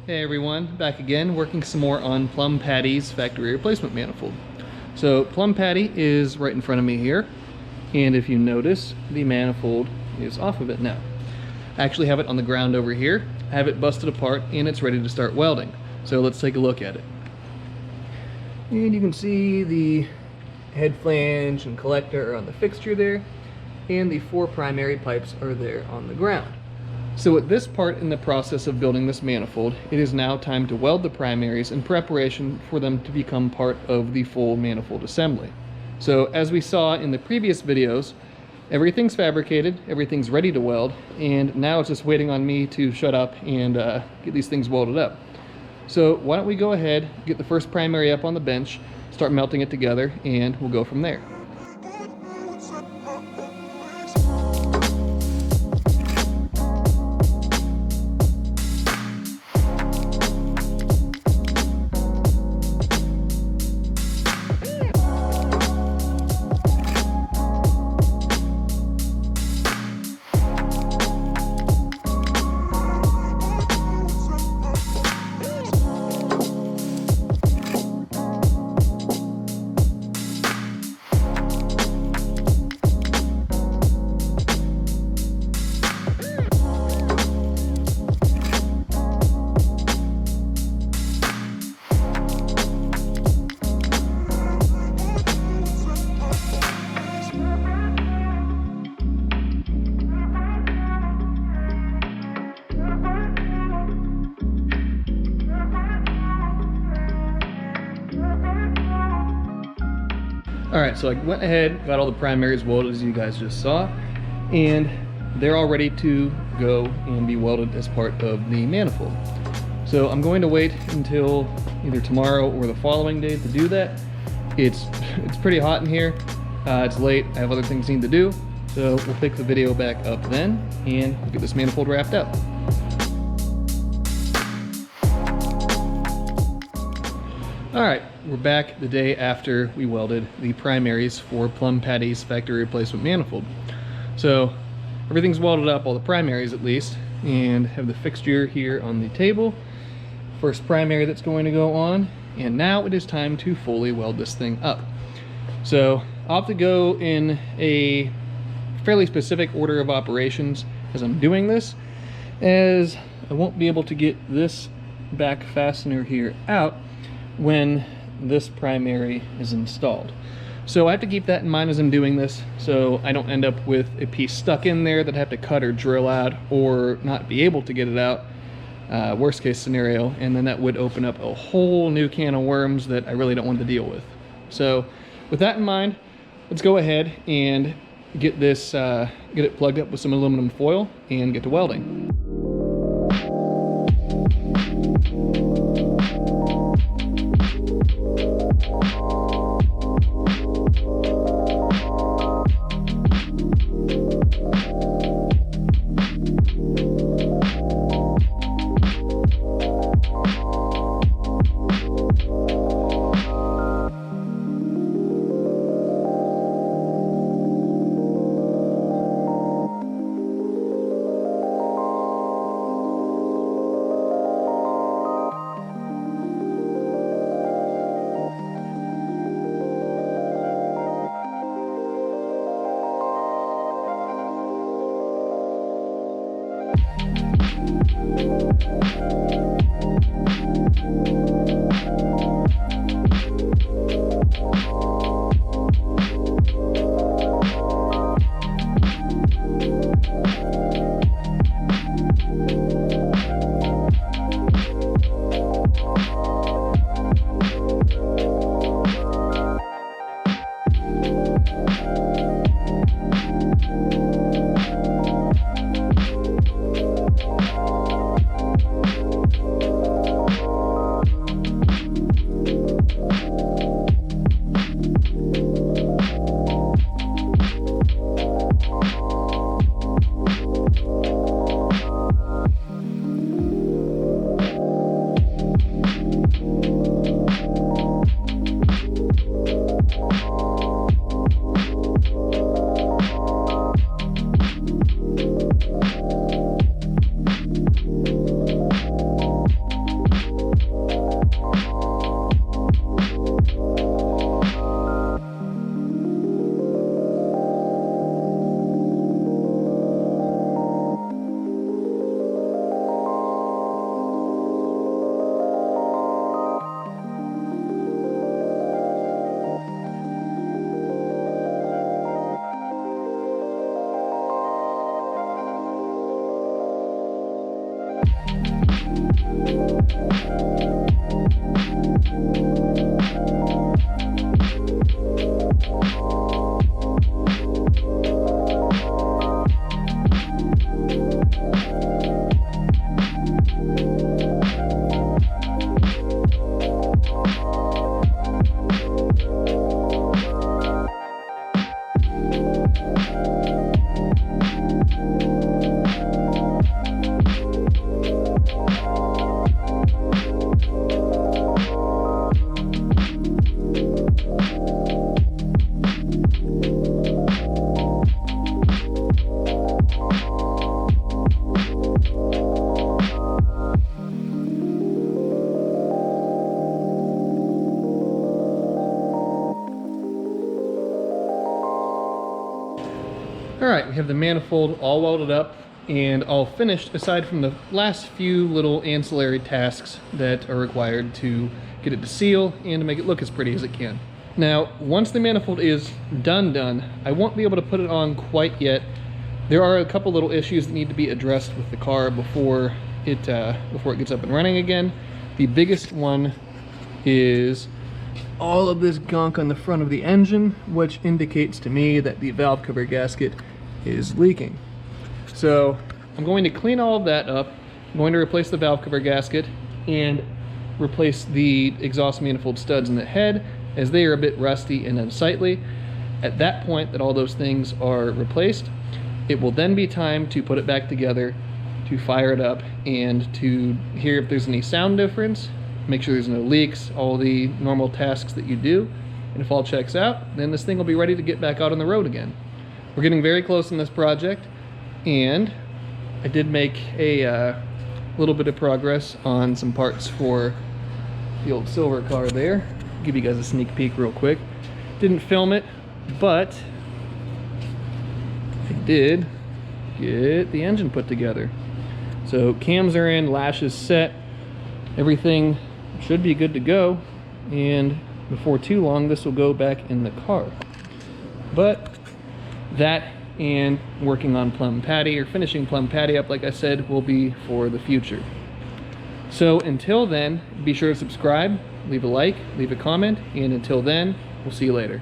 Hey everyone, back again, working some more on Plum Patty's factory replacement manifold. So Plum Patty is right in front of me here, and if you notice, the manifold is off of it now. I actually have it on the ground over here, I have it busted apart, and it's ready to start welding. So let's take a look at it. And you can see the head flange and collector are on the fixture there, and the 4 primary pipes are there on the ground. So at this part in the process of building this manifold, it is now time to weld the primaries in preparation for them to become part of the full manifold assembly. So as we saw in the previous videos, everything's fabricated, everything's ready to weld, and now it's just waiting on me to shut up and get these things welded up. So why don't we go ahead, get the first primary up on the bench, start melting it together, and we'll go from there. Alright, so I went ahead, got all the primaries welded as you guys just saw, and they're all ready to go and be welded as part of the manifold. So I'm going to wait until either tomorrow or the following day to do that. It's pretty hot in here, it's late, I have other things I need to do, so we'll pick the video back up then and we'll get this manifold wrapped up. Alright, we're back the day after we welded the primaries for Plum Patty's factory replacement manifold. So everything's welded up, all the primaries at least, and have the fixture here on the table. First primary that's going to go on, and now it is time to fully weld this thing up. So I'll have to go in a fairly specific order of operations as I'm doing this, as I won't be able to get this back fastener here out when this primary is installed. So I have to keep that in mind as I'm doing this, so I don't end up with a piece stuck in there that I have to cut or drill out or not be able to get it out, worst case scenario, and then that would open up a whole new can of worms that I really don't want to deal with. So with that in mind, let's go ahead and get this get it plugged up with some aluminum foil and get to welding. we have the manifold all welded up and all finished, aside from the last few little ancillary tasks that are required to get it to seal and to make it look as pretty as it can. Now, once the manifold is done, I won't be able to put it on quite yet. There are a couple little issues that need to be addressed with the car before it gets up and running again. The biggest one is all of this gunk on the front of the engine, which indicates to me that the valve cover gasket is leaking. So I'm going to clean all of that up. I'm going to replace the valve cover gasket and replace the exhaust manifold studs in the head, as they are a bit rusty and unsightly. At that point that all those things are replaced, it will then be time to put it back together, to fire it up, and to hear if there's any sound difference, make sure there's no leaks, all the normal tasks that you do. And if all checks out, then this thing will be ready to get back out on the road again. We're getting very close in this project, and I did make a little bit of progress on some parts for the old silver car there. Give you guys a sneak peek real quick. Didn't film it, but I did get the engine put together. So cams are in, lashes set, everything should be good to go, and before too long this will go back in the car. But that and working on Plum Patty, or finishing Plum Patty up, like I said, will be for the future. So until then, be sure to subscribe, leave a like, leave a comment, and until then, we'll see you later.